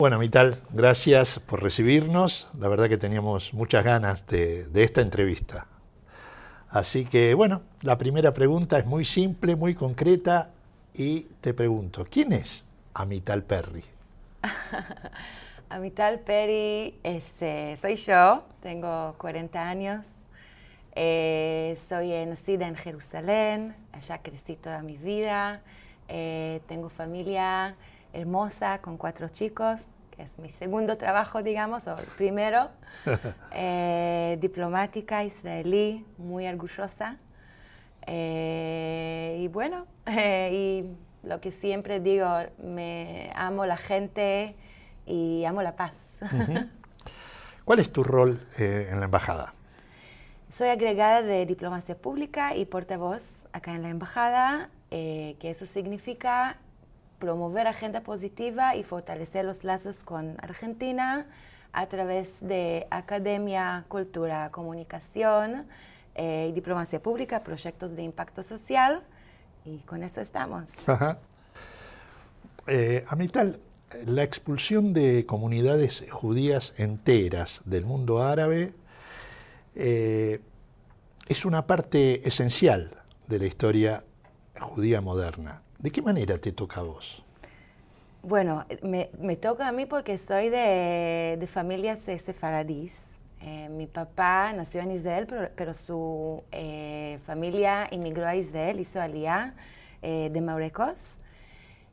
Bueno, Mital, gracias por recibirnos. La verdad que teníamos muchas ganas de esta entrevista. Así que, bueno, la primera pregunta es muy simple, muy concreta, y te pregunto, ¿quién es Amital Perry? Amital Perry soy yo, tengo 40 años, soy nacida en Jerusalén, allá crecí toda mi vida, tengo familia hermosa con 4 chicos, que es mi segundo trabajo, digamos, o el primero, diplomática israelí, muy orgullosa, y bueno, y lo que siempre digo, me amo la gente y amo la paz. ¿Cuál es tu rol en la embajada? Soy agregada de diplomacia pública y portavoz acá en la embajada, que eso significa promover agenda positiva y fortalecer los lazos con Argentina a través de academia, cultura, comunicación, diplomacia pública, proyectos de impacto social, y con eso estamos. Amital, la expulsión de comunidades judías enteras del mundo árabe es una parte esencial de la historia judía moderna. ¿De qué manera te toca a vos? Bueno, me toca a mí porque soy de familias sefaradís. Mi papá nació en Israel, pero su familia inmigró a Israel, hizo aliyá de Marruecos.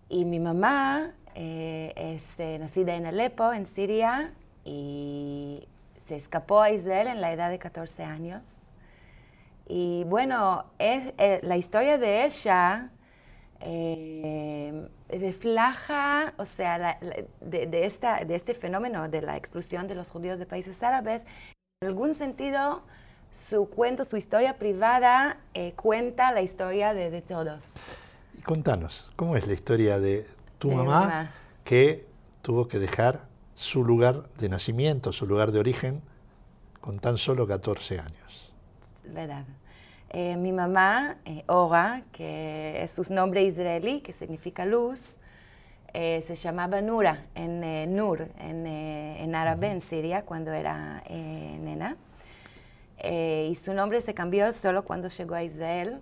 Y mi mamá es nacida en Alepo, en Siria, y se escapó a Israel en la edad de 14 años. Y bueno, la historia de ella refleja, o sea, de este fenómeno de la expulsión de los judíos de países árabes. En algún sentido, su cuento, su historia privada, cuenta la historia de todos. Y contanos, ¿cómo es la historia de tu De mi mamá mamá. que tuvo que dejar su lugar de nacimiento, su lugar de origen, con tan solo 14 años? ¿Verdad? Mi mamá, Ora, que es su nombre israelí, que significa luz, se llamaba Nura, Nur, en árabe, en Siria, cuando era nena. Y su nombre se cambió solo cuando llegó a Israel.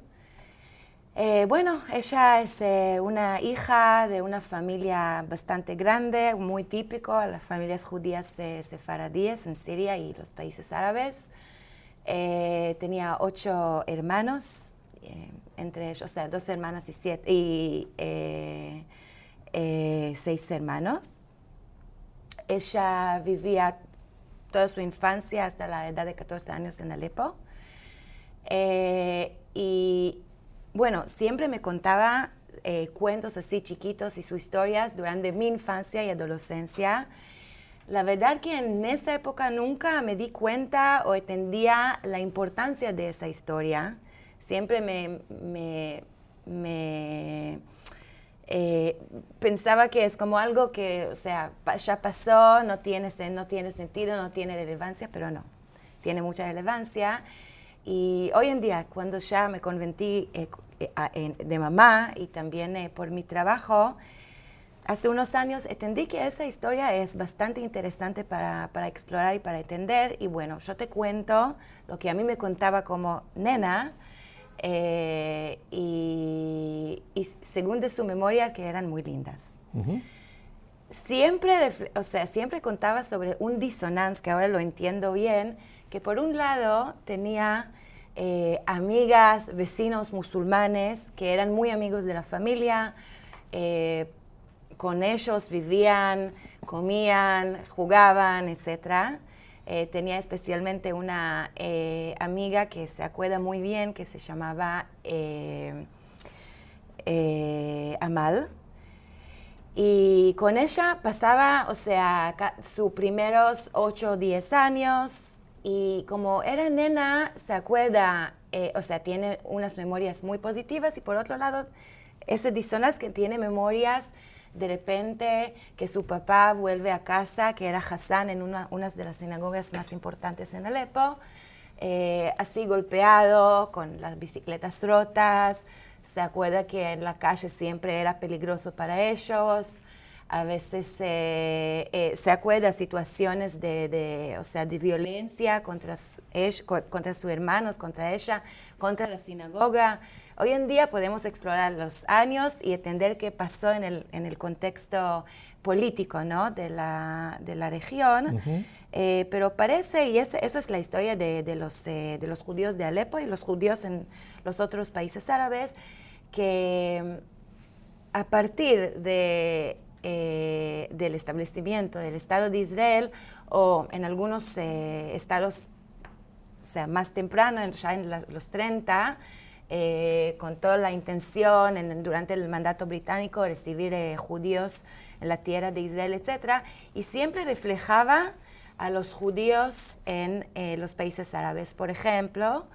Bueno, ella es una hija de una familia bastante grande, muy típico, las familias judías sefaradíes en Siria y los países árabes. Tenía 8 hermanos, entre ellos, o sea, 2 hermanas y 6 hermanos. Ella vivía toda su infancia hasta la edad de 14 años en Alepo. Y bueno, siempre me contaba cuentos así chiquitos y sus historias durante mi infancia y adolescencia. La verdad que en esa época nunca me di cuenta o entendía la importancia de esa historia. Siempre pensaba que es como algo que, o sea, ya pasó, no tiene sentido, no tiene relevancia, pero no, tiene mucha relevancia. Y hoy en día, cuando ya me convertí de mamá y también por mi trabajo, hace unos años entendí que esa historia es bastante interesante para explorar y para entender. Y bueno, yo te cuento lo que a mí me contaba como nena, y según de su memoria, que eran muy lindas. Siempre contaba sobre un disonance, que ahora lo entiendo bien, que por un lado tenía amigas, vecinos musulmanes, que eran muy amigos de la familia, con ellos vivían, comían, jugaban, etc. Tenía especialmente una amiga que se acuerda muy bien, que se llamaba Amal. Y con ella pasaba, o sea, sus primeros 8 o 10 años. Y como era nena, se acuerda, o sea, tiene unas memorias muy positivas. Y por otro lado, ese disonance que tiene memorias de repente que su papá vuelve a casa, que era Hassan en una de las sinagogas más importantes en Alepo, así golpeado, con las bicicletas rotas. Se acuerda que en la calle siempre era peligroso para ellos. a veces se acuerda situaciones o sea, de violencia contra sus hermanos, contra ella, contra la sinagoga. Hoy en día podemos explorar los años y entender qué pasó en el contexto político, ¿no?, de la región. Pero parece, y eso es la historia de los judíos de Alepo y los judíos en los otros países árabes, que a partir del establecimiento del Estado de Israel, o en algunos estados, o sea, más temprano, ya en los 30, con toda la intención durante el mandato británico de recibir judíos en la tierra de Israel, etc. Y siempre reflejaba a los judíos en los países árabes. Por ejemplo,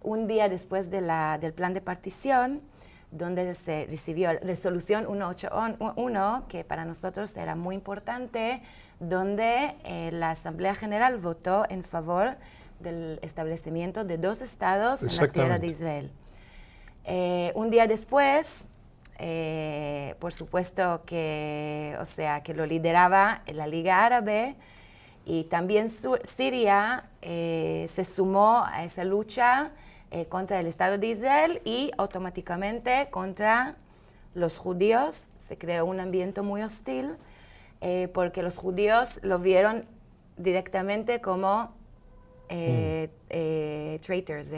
un día después del plan de partición, donde se recibió la resolución 181, que para nosotros era muy importante, donde la Asamblea General votó en favor del establecimiento de 2 estados en la tierra de Israel. Un día después, por supuesto que lo lideraba la Liga Árabe, y también Siria se sumó a esa lucha contra el Estado de Israel y automáticamente contra los judíos. Se creó un ambiente muy hostil porque los judíos lo vieron directamente como traitors,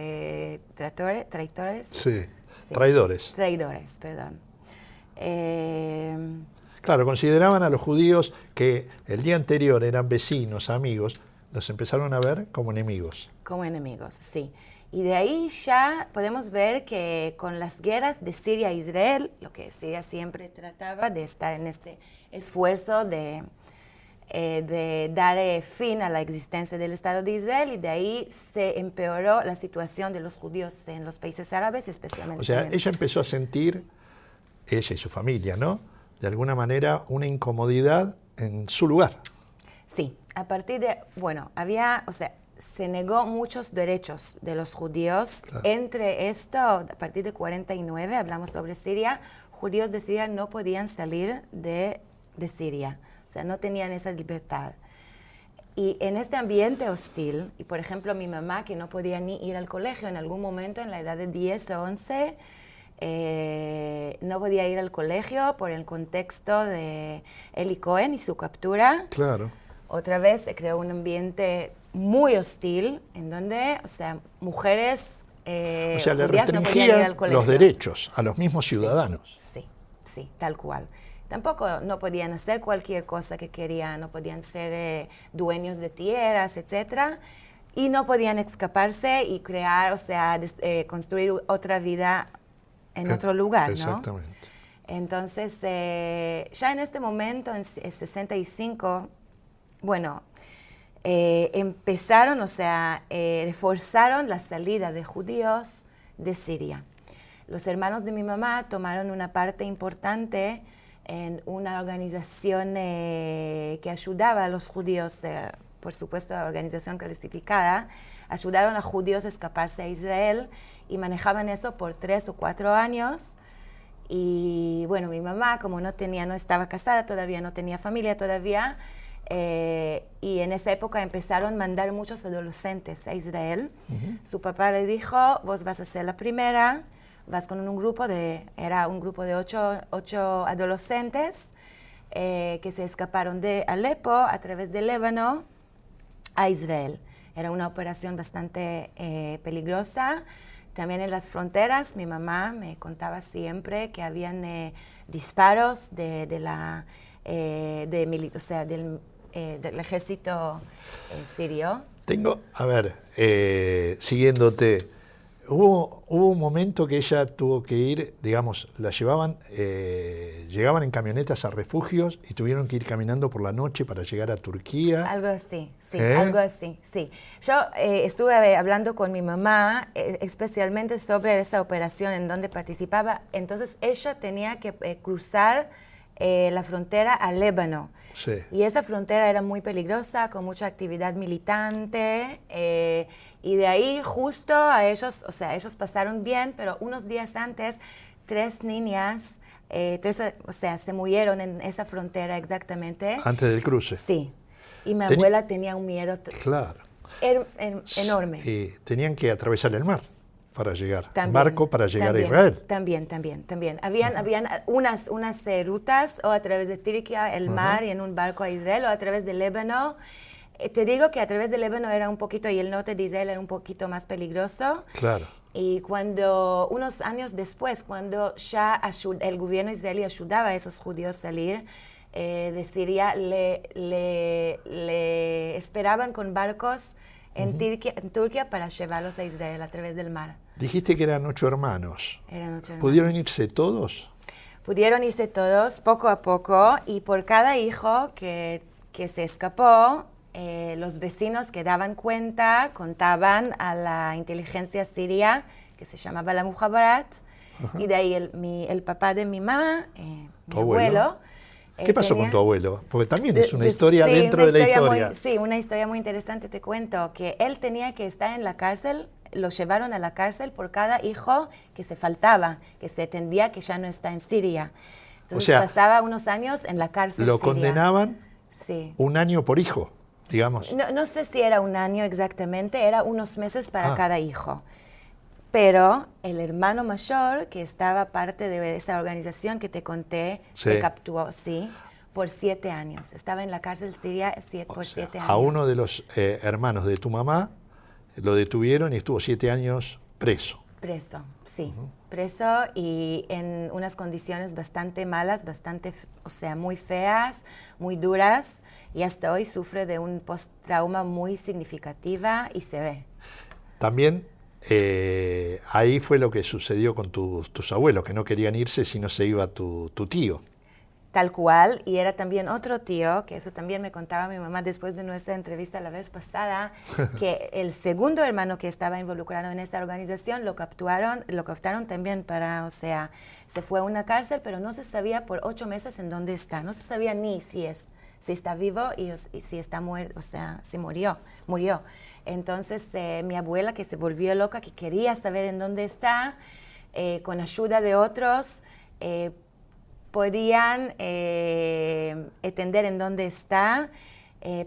traidores. Sí, traidores. Traidores, perdón. Claro, consideraban a los judíos que el día anterior eran vecinos, amigos, los empezaron a ver como enemigos. Como enemigos, sí. Y de ahí ya podemos ver que con las guerras de Siria e Israel, lo que Siria siempre trataba de estar en este esfuerzo de dar fin a la existencia del Estado de Israel, y de ahí se empeoró la situación de los judíos en los países árabes, especialmente. O sea, ella empezó a sentir, ella y su familia, ¿no?, de alguna manera una incomodidad en su lugar. Sí, a partir de, se negó muchos derechos de los judíos. Claro. Entre esto, a partir de 49, hablamos sobre Siria, judíos de Siria no podían salir de Siria, o sea, no tenían esa libertad. Y en este ambiente hostil, y por ejemplo mi mamá, que no podía ni ir al colegio en algún momento, en la edad de 10 o 11, no podía ir al colegio por el contexto de Eli Cohen y su captura. Claro. Otra vez se creó un ambiente muy hostil, en donde, mujeres le judías no podían ir al colegio. Los derechos a los mismos ciudadanos. Sí, tal cual. Tampoco no podían hacer cualquier cosa que querían, no podían ser dueños de tierras, etc. Y no podían escaparse y crear, construir otra vida en otro lugar, ¿no? Exactamente. Entonces, ya en este momento, en 65, empezaron, reforzaron la salida de judíos de Siria. Los hermanos de mi mamá tomaron una parte importante en una organización que ayudaba a los judíos, por supuesto, la organización clasificada, ayudaron a judíos a escaparse a Israel y manejaban eso por 3 o 4 años. Y mi mamá, como no estaba casada todavía, no tenía familia todavía, y en esa época empezaron a mandar muchos adolescentes a Israel. Su papá le dijo, vos vas a ser la primera, vas con un grupo era un grupo de 8 adolescentes que se escaparon de Alepo a través del Líbano a Israel. Era una operación bastante peligrosa. También en las fronteras, mi mamá me contaba siempre que habían disparos del ejército sirio. Siguiéndote, hubo un momento que ella tuvo que ir, digamos, llegaban en camionetas a refugios y tuvieron que ir caminando por la noche para llegar a Turquía. Algo así, sí, algo así, sí. Yo estuve hablando con mi mamá, especialmente sobre esa operación en donde participaba. Entonces ella tenía que cruzar la frontera al Líbano. Sí. Y esa frontera era muy peligrosa, con mucha actividad militante, y de ahí justo ellos pasaron bien, pero unos días antes 3 niñas Entonces, o sea, se murieron en esa frontera exactamente. Antes del cruce. Sí. Y mi abuela tenía un miedo claro. enorme. Y tenían que atravesar el mar para llegar, También, en barco para llegar también, a Israel. También. Habían unas rutas o a través de Turquía, el mar, y en un barco a Israel, o a través de Líbano. Te digo que a través de Líbano era un poquito, y el norte de Israel era un poquito más peligroso. Claro. Y cuando, unos años después, cuando ya el gobierno israelí ayudaba a esos judíos a salir de Siria, le esperaban con barcos en Turquía para llevarlos a Israel a través del mar. Dijiste que eran 8 hermanos. Eran 8 hermanos. ¿Pudieron irse todos? Pudieron irse todos, poco a poco, y por cada hijo que se escapó, los vecinos que daban cuenta contaban a la inteligencia siria, que se llamaba la Mujabbarat, y de ahí el papá de mi mamá, mi abuelo. ¿Qué pasó con tu abuelo? Porque también es una historia dentro de la historia. Sí, una historia muy interesante, te cuento, que él tenía que estar en la cárcel, lo llevaron a la cárcel por cada hijo que se faltaba, que se entendía que ya no está en Siria. Entonces, o sea, pasaba unos años en la cárcel lo siria. Condenaban sí. 1 año por hijo, digamos. No sé si era 1 año exactamente, era unos meses para cada hijo. Pero el hermano mayor, que estaba parte de esa organización que te conté, se capturó, por 7 años. Estaba en la cárcel siria por 7 años. A uno de los hermanos de tu mamá lo detuvieron y estuvo 7 años preso. Preso, sí. Preso y en unas condiciones bastante malas, o sea, muy feas, muy duras. Y hasta hoy sufre de un post-trauma muy significativa y se ve. También ahí fue lo que sucedió con tus abuelos, que no querían irse si no se iba tu tío. Tal cual, y era también otro tío, que eso también me contaba mi mamá después de nuestra entrevista la vez pasada, que el segundo hermano que estaba involucrado en esta organización lo captaron también o sea, se fue a una cárcel, pero no se sabía por 8 meses en dónde está, no se sabía ni si está vivo y si está muerto, o sea, si murió. Entonces, mi abuela, que se volvió loca, que quería saber en dónde está, con ayuda de otros, podían entender en dónde está,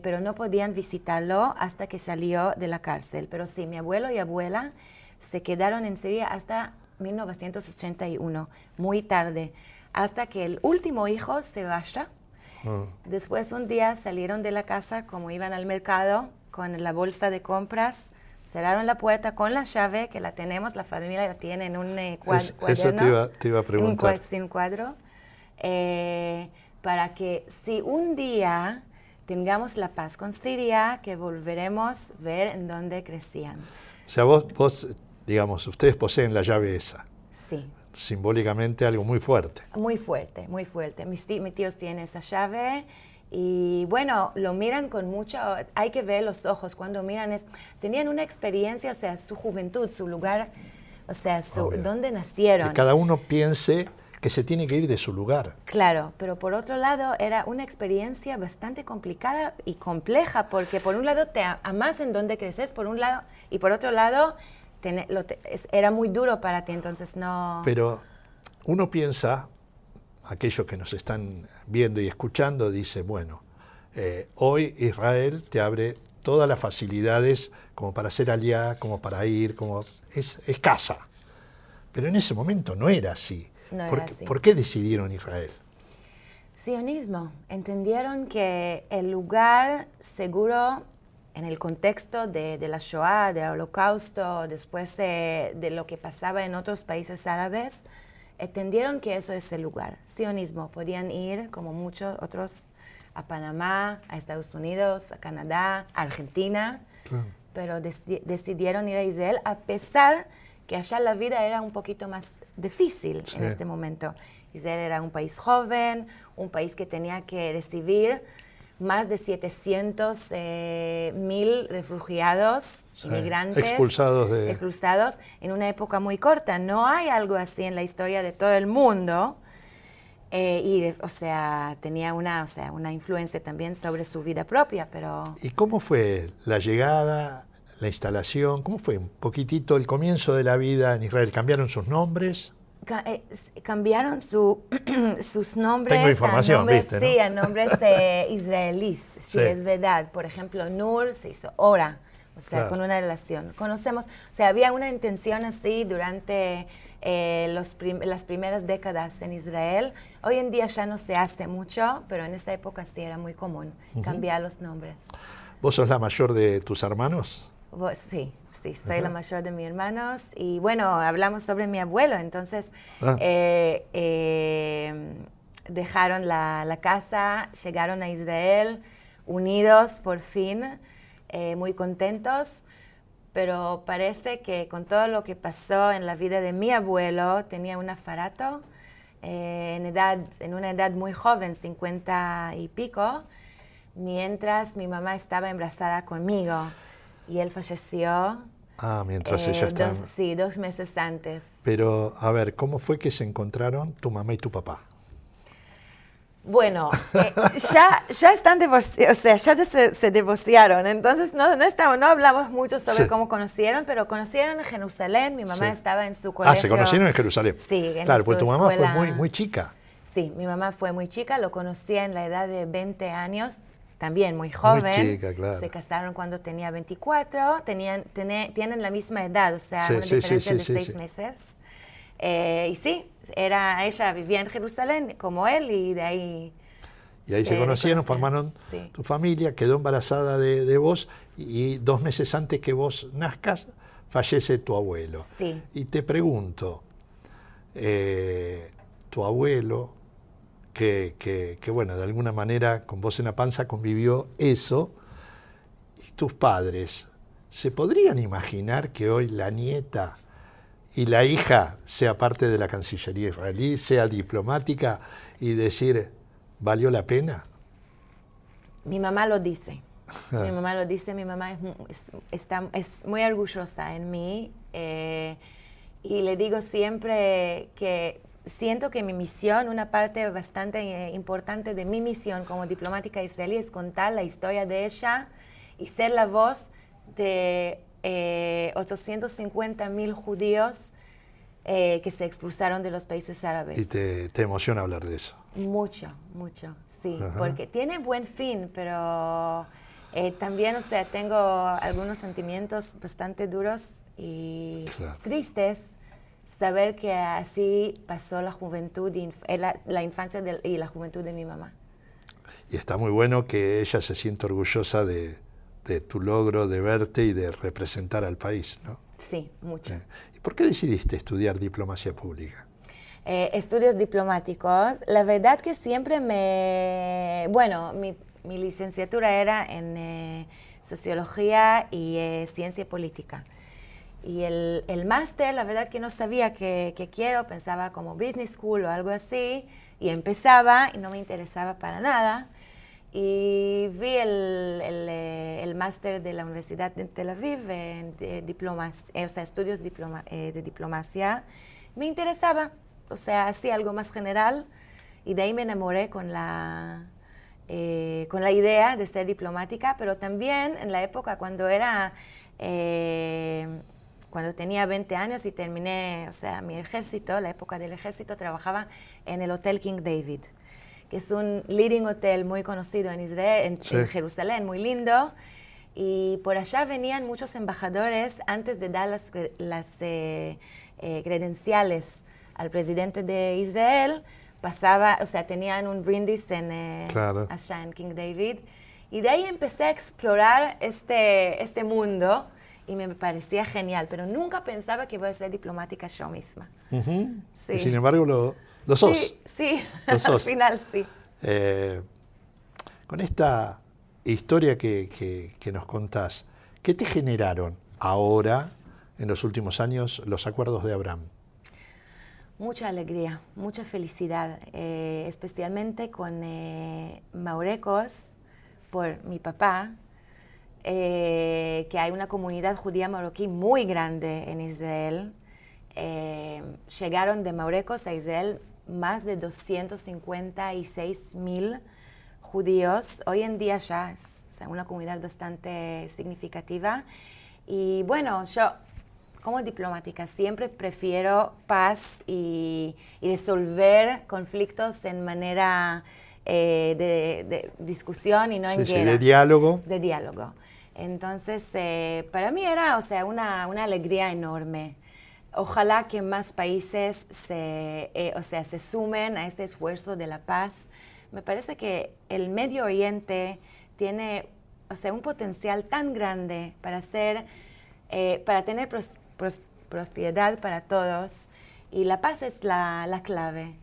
pero no podían visitarlo hasta que salió de la cárcel. Pero sí, mi abuelo y abuela se quedaron en Siria hasta 1981, muy tarde, hasta que el último hijo se vaya. Después un día salieron de la casa como iban al mercado con la bolsa de compras, cerraron la puerta con la llave, que la tenemos, la familia la tiene en un cuaderno. Eso te iba a preguntar. Un cuadro. Para que si un día tengamos la paz con Siria, que volveremos a ver en dónde crecían. O sea, vos, digamos, ustedes poseen la llave esa. Sí. Simbólicamente algo muy fuerte. Muy fuerte, muy fuerte. Mis tíos tienen esa llave y bueno, lo miran con mucho, hay que ver los ojos cuando miran, tenían una experiencia, o sea, su juventud, su lugar, o sea, dónde nacieron. Que cada uno piense que se tiene que ir de su lugar. Claro, pero por otro lado era una experiencia bastante complicada y compleja, porque por un lado te amas en donde creces, por un lado, y por otro lado era muy duro para ti, entonces no... Pero uno piensa, aquellos que nos están viendo y escuchando, dice, bueno, hoy Israel te abre todas las facilidades como para ser aliada, como para ir, es casa. Pero en ese momento no era así. No era así. ¿Por qué decidieron Israel? Sionismo. Entendieron que el lugar seguro en el contexto de la Shoah, del Holocausto, después de lo que pasaba en otros países árabes, entendieron que eso es el lugar. Sionismo. Podían ir, como muchos otros, a Panamá, a Estados Unidos, a Canadá, a Argentina, claro. Pero decidieron ir a Israel a pesar que allá la vida era un poquito más difícil en este momento. Israel era un país joven, un país que tenía que recibir más de 700,000 refugiados, inmigrantes, expulsados en una época muy corta. No hay algo así en la historia de todo el mundo. O sea, tenía una influencia también sobre su vida propia, pero... ¿Y cómo fue la llegada, la instalación? ¿Cómo fue un poquitito el comienzo de la vida en Israel? ¿Cambiaron sus nombres? Cambiaron sus nombres. Tengo información, a nombres, ¿viste, sí, no? a nombres israelíes, sí, Sí. es verdad. Por ejemplo, Nur se hizo Ora, o sea, Claro. con una relación. Conocemos, o sea, había una intención así durante las primeras décadas en Israel. Hoy en día ya no se hace mucho, pero en esa época sí era muy común cambiar los nombres. ¿Vos sos la mayor de tus hermanos? Sí, soy la mayor de mis hermanos y bueno, hablamos sobre mi abuelo, entonces Ah. Dejaron la casa, llegaron a Israel unidos por fin, muy contentos, pero parece que con todo lo que pasó en la vida de mi abuelo, tenía un aparato en una edad muy joven, 50 y pico, mientras mi mamá estaba embarazada conmigo. Y él falleció. Mientras ella estaba. Sí, 2 meses antes. Pero, a ver, ¿cómo fue que se encontraron tu mamá y tu papá? Bueno, ya están divorciados, o sea, ya se divorciaron. Entonces no hablamos mucho sobre Sí. cómo conocieron, pero conocieron en Jerusalén. Mi mamá Sí. estaba en su colegio. Se conocieron en Jerusalén. Sí, en claro, su porque tu mamá escuela. fue muy chica. Sí, mi mamá fue muy chica, lo conocía en la edad de 20 años. También muy joven. Muy chica, claro. Se casaron cuando tenía 24, tienen la misma edad, o sea, Sí, una sí, diferencia sí, de sí, 6 sí. meses. Y sí, ella vivía en Jerusalén como él y de ahí... Y ahí se conocieron, formaron Sí. tu familia, quedó embarazada de vos y 2 meses antes que vos nazcas fallece tu abuelo. Sí. Y te pregunto, tu abuelo, que bueno, de alguna manera con vos en la panza convivió eso, y tus padres, ¿se podrían imaginar que hoy la nieta y la hija sea parte de la Cancillería israelí, sea diplomática y decir, ¿valió la pena? Mi mamá lo dice. Mi mamá lo dice, mi mamá es muy orgullosa en mí y le digo siempre que siento que mi misión, una parte bastante importante de mi misión como diplomática israelí es contar la historia de ella y ser la voz de 850,000 judíos que se expulsaron de los países árabes. Y te emociona hablar de eso. Mucho, sí, Ajá. porque tiene buen fin, pero también, o sea, tengo algunos sentimientos bastante duros y Claro. tristes, saber que así pasó la juventud, la infancia y la juventud de mi mamá. Y está muy bueno que ella se sienta orgullosa de tu logro de verte y de representar al país, ¿no? Sí, mucho. ¿Y por qué decidiste estudiar diplomacia pública? Estudios diplomáticos. La verdad que siempre bueno, mi licenciatura era en sociología y ciencia política. Y el máster, la verdad que no sabía qué quiero, pensaba como business school o algo así, y empezaba y no me interesaba para nada. Y vi el máster de la Universidad de Tel Aviv en estudios de diplomacia. Me interesaba, o sea, hacía algo más general y de ahí me enamoré con la idea de ser diplomática, pero también en la época cuando tenía 20 años y terminé, o sea, mi ejército, la época del ejército, trabajaba en el Hotel King David, que es un leading hotel muy conocido en Israel, en Jerusalén, muy lindo. Y por allá venían muchos embajadores antes de dar las credenciales al presidente de Israel. Tenían un brindis Claro. allá en King David. Y de ahí empecé a explorar este mundo y me parecía genial, pero nunca pensaba que iba a ser diplomática yo misma. Uh-huh. Sí. Y sin embargo lo sos. Sí, Lo sos. al final sí. Con esta historia que nos contás, ¿qué te generaron ahora, en los últimos años, los acuerdos de Abraham? Mucha alegría, mucha felicidad, especialmente con Maurecos, por mi papá, que hay una comunidad judía marroquí muy grande en Israel. Llegaron de Maurecos a Israel más de 256,000 judíos. Hoy en día ya es una comunidad bastante significativa. Y bueno, yo como diplomática, siempre prefiero paz y resolver conflictos en manera de discusión y no en guerra. De diálogo. De diálogo. Entonces, para mí era, o sea, una alegría enorme. Ojalá que más países se sumen a este esfuerzo de la paz. Me parece que el Medio Oriente tiene, o sea, un potencial tan grande para tener prosperidad para todos, y la paz es la clave.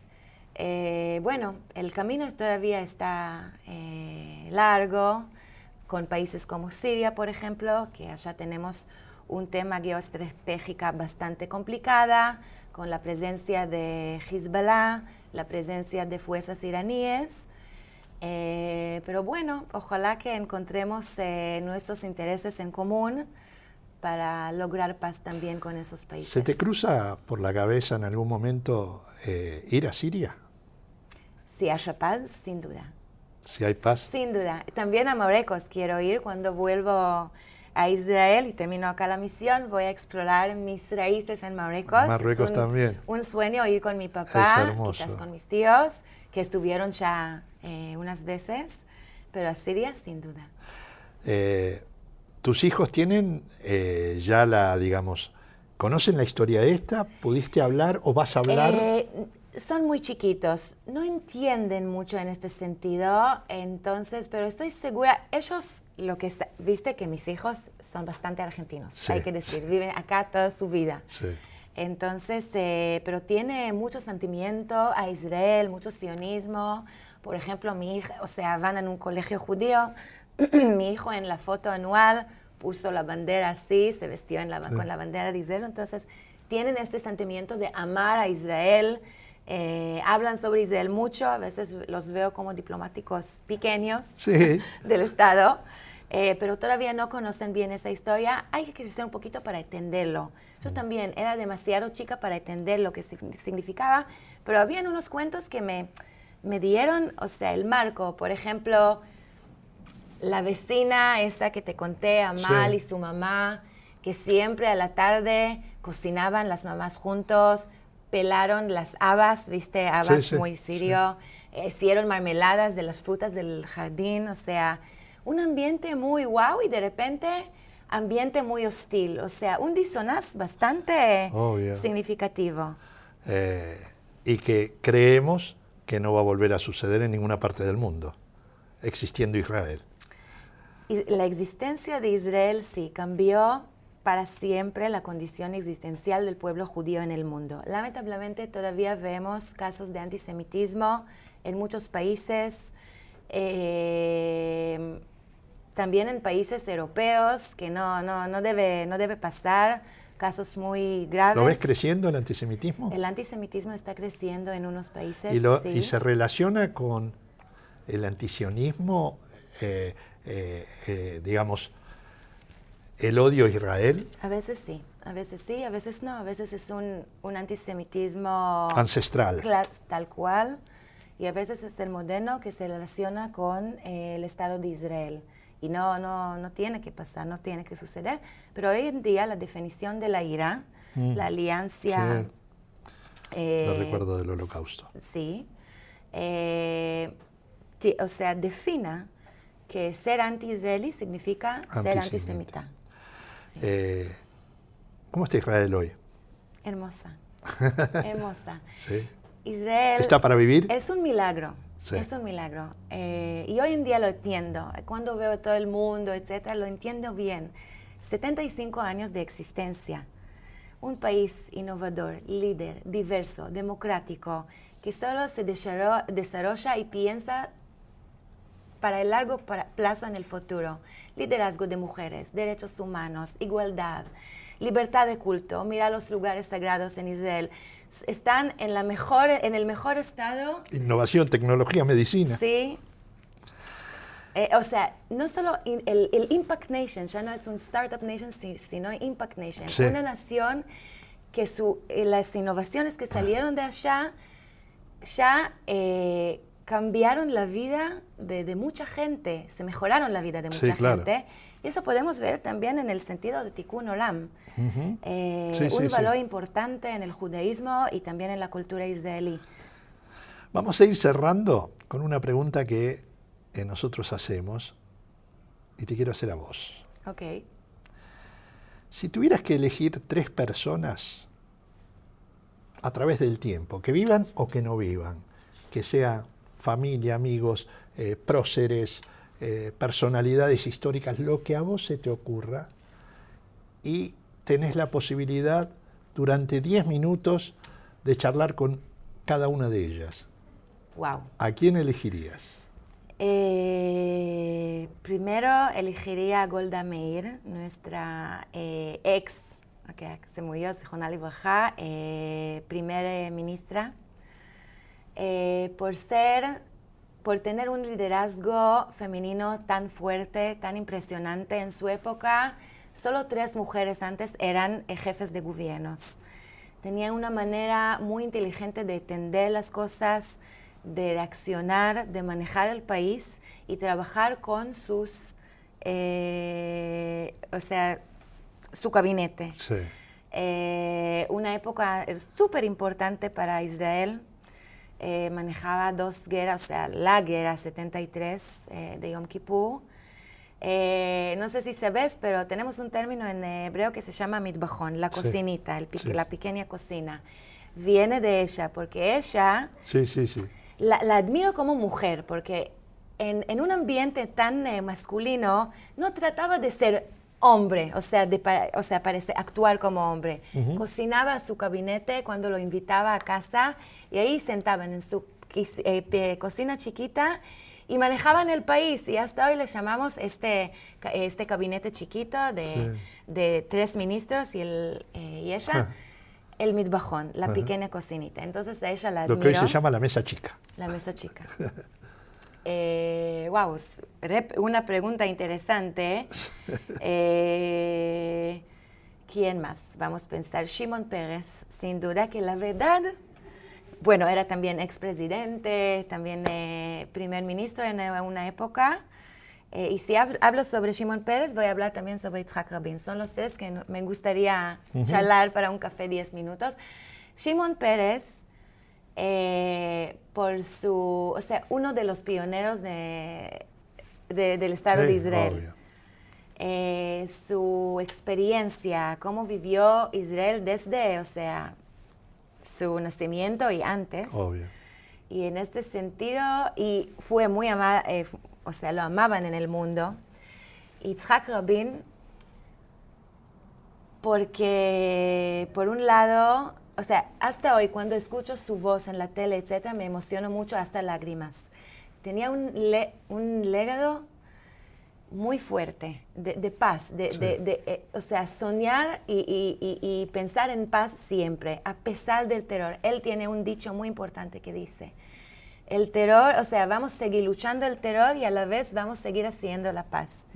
Bueno, el camino todavía está largo, con países como Siria, por ejemplo, que allá tenemos un tema geoestratégico bastante complicada, con la presencia de Hezbollah, la presencia de fuerzas iraníes. Pero bueno, ojalá que encontremos nuestros intereses en común para lograr paz también con esos países. ¿Se te cruza por la cabeza en algún momento ir a Siria? Si haya paz, sin duda. Si hay paz. Sin duda. También a Marruecos quiero ir. Cuando vuelvo a Israel y termino acá la misión, voy a explorar mis raíces en Marruecos. Marruecos también. Un sueño ir con mi papá, quizás con mis tíos, que estuvieron ya unas veces, pero a Siria sin duda. ¿Tus hijos tienen conocen la historia esta? ¿Pudiste hablar o vas a hablar? Son muy chiquitos, no entienden mucho en este sentido, entonces, pero estoy segura, ellos, viste que mis hijos son bastante argentinos, sí, hay que decir, viven acá toda su vida. Sí. Entonces, pero tiene mucho sentimiento a Israel, mucho sionismo. Por ejemplo, mi hija, o sea, van en un colegio judío, mi hijo en la foto anual puso la bandera así, se vistió con la bandera de Israel, entonces tienen este sentimiento de amar a Israel. Hablan sobre Israel mucho, a veces los veo como diplomáticos pequeños del Estado, pero todavía no conocen bien esa historia. Hay que crecer un poquito para entenderlo. Yo también era demasiado chica para entender lo que significaba, pero habían unos cuentos que me dieron, o sea, el marco. Por ejemplo, la vecina esa que te conté, Amal, y su mamá, que siempre a la tarde cocinaban las mamás juntos, pelaron las habas, ¿viste? Habas muy sirio. Hicieron marmeladas de las frutas del jardín. O sea, un ambiente muy guau y de repente ambiente muy hostil. O sea, un disonance bastante significativo. Y que creemos que no va a volver a suceder en ninguna parte del mundo, existiendo Israel. Y la existencia de Israel sí cambió para siempre la condición existencial del pueblo judío en el mundo. Lamentablemente todavía vemos casos de antisemitismo en muchos países, también en países europeos, que no debe pasar, casos muy graves. ¿Lo ves creciendo el antisemitismo? El antisemitismo está creciendo en unos países, ¿Y se relaciona con el antisionismo, digamos, el odio a Israel? A veces sí, a veces no. A veces es un antisemitismo ancestral, tal cual, y a veces es el moderno que se relaciona con el Estado de Israel. Y no tiene que pasar, no tiene que suceder. Pero hoy en día la definición de la IRA, la alianza... Lo recuerdo del Holocausto. Sí. O sea, defina que ser anti-israelí significa ser antisemita. Sí. ¿Cómo está Israel hoy? Hermosa, hermosa. Sí. Israel ¿está para vivir? Es un milagro, sí. Es un milagro. Y hoy en día lo entiendo. Cuando veo todo el mundo, etcétera, lo entiendo bien. 75 años de existencia. Un país innovador, líder, diverso, democrático, que solo se desarrolla y piensa para el largo plazo en el futuro. Liderazgo de mujeres, derechos humanos, igualdad, libertad de culto. Mira los lugares sagrados en Israel. Están en el mejor estado. Innovación, tecnología, medicina. Sí. O sea, no solo el Impact Nation, ya no es un Startup Nation, sino Impact Nation. Sí. Una nación que las innovaciones que salieron de allá ya cambiaron la vida de mucha gente, se mejoraron la vida de mucha gente. Y eso podemos ver también en el sentido de Tikkun Olam. Un valor importante en el judaísmo y también en la cultura israelí. Vamos a ir cerrando con una pregunta que nosotros hacemos y te quiero hacer a vos. Ok. Si tuvieras que elegir 3 personas a través del tiempo, que vivan o que no vivan, que sea familia, amigos, próceres, personalidades históricas, lo que a vos se te ocurra, y tenés la posibilidad durante 10 minutos de charlar con cada una de ellas. Wow. ¿A quién elegirías? Primero elegiría a Golda Meir, nuestra ex, que se murió, Zichroná Libraja, primera ministra, por tener un liderazgo femenino tan fuerte, tan impresionante. En su época, solo 3 mujeres antes eran jefes de gobiernos. Tenía una manera muy inteligente de entender las cosas, de reaccionar, de manejar el país y trabajar con sus, su gabinete. Sí. Una época súper importante para Israel. Manejaba 2 guerras, o sea, la guerra 73 de Yom Kippur. No sé si sabes, pero tenemos un término en hebreo que se llama mitbajón, la cocinita, la pequeña cocina. Viene de ella, porque ella... Sí. La admiro como mujer, porque en un ambiente tan masculino no trataba de ser hombre, actuar como hombre. Cocinaba su gabinete cuando lo invitaba a casa y ahí sentaban en su cocina chiquita y manejaban el país. Y hasta hoy le llamamos este gabinete chiquito de 3 ministros y ella. El mitbajón, la pequeña cocinita. Entonces a ella la admiro. Lo que hoy se llama la mesa chica. La mesa chica. Wow, una pregunta interesante. ¿Quién más? Vamos a pensar. Shimon Peres, sin duda que la verdad, bueno, era también expresidente, también primer ministro en una época. Y si hablo sobre Shimon Peres, voy a hablar también sobre Yitzhak Rabin. Son los 3 que me gustaría charlar para un café 10 minutos. Shimon Peres, por su, uno de los pioneros del Estado de Israel. Su experiencia, cómo vivió Israel desde, su nacimiento y antes. Obvio. Y en este sentido, y fue muy amada, lo amaban en el mundo. Yitzhak Rabin, porque por un lado, hasta hoy cuando escucho su voz en la tele, etcétera, me emociono mucho hasta lágrimas. Tenía un legado muy fuerte de paz, soñar y pensar en paz siempre, a pesar del terror. Él tiene un dicho muy importante que dice: el terror, vamos a seguir luchando el terror y a la vez vamos a seguir haciendo la paz.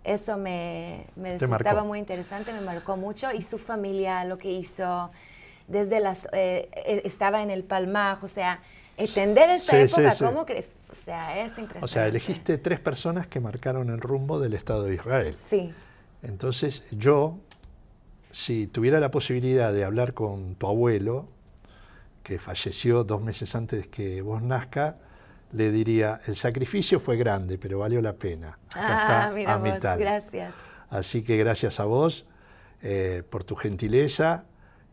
Eso me resultaba muy interesante, me marcó mucho. Y su familia, lo que hizo, estaba en el Palmaj, entender esta época, ¿cómo crees? Es impresionante. Elegiste 3 personas que marcaron el rumbo del Estado de Israel. Sí. Entonces yo, si tuviera la posibilidad de hablar con tu abuelo, que falleció 2 meses antes que vos nazca, le diría: el sacrificio fue grande, pero valió la pena. Acá está Amital. Gracias. Así que gracias a vos por tu gentileza.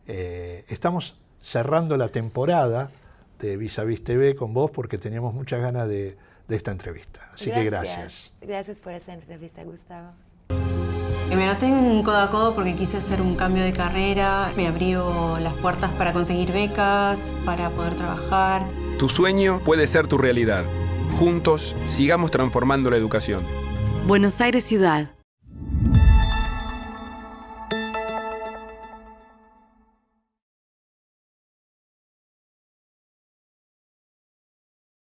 Estamos cerrando la temporada de Vis a Vis TV con vos porque teníamos muchas ganas de esta entrevista. Así que gracias. Gracias por esa entrevista, Gustavo. Me anoté en Codo a Codo porque quise hacer un cambio de carrera. Me abrió las puertas para conseguir becas, para poder trabajar. Tu sueño puede ser tu realidad. Juntos, sigamos transformando la educación. Buenos Aires Ciudad.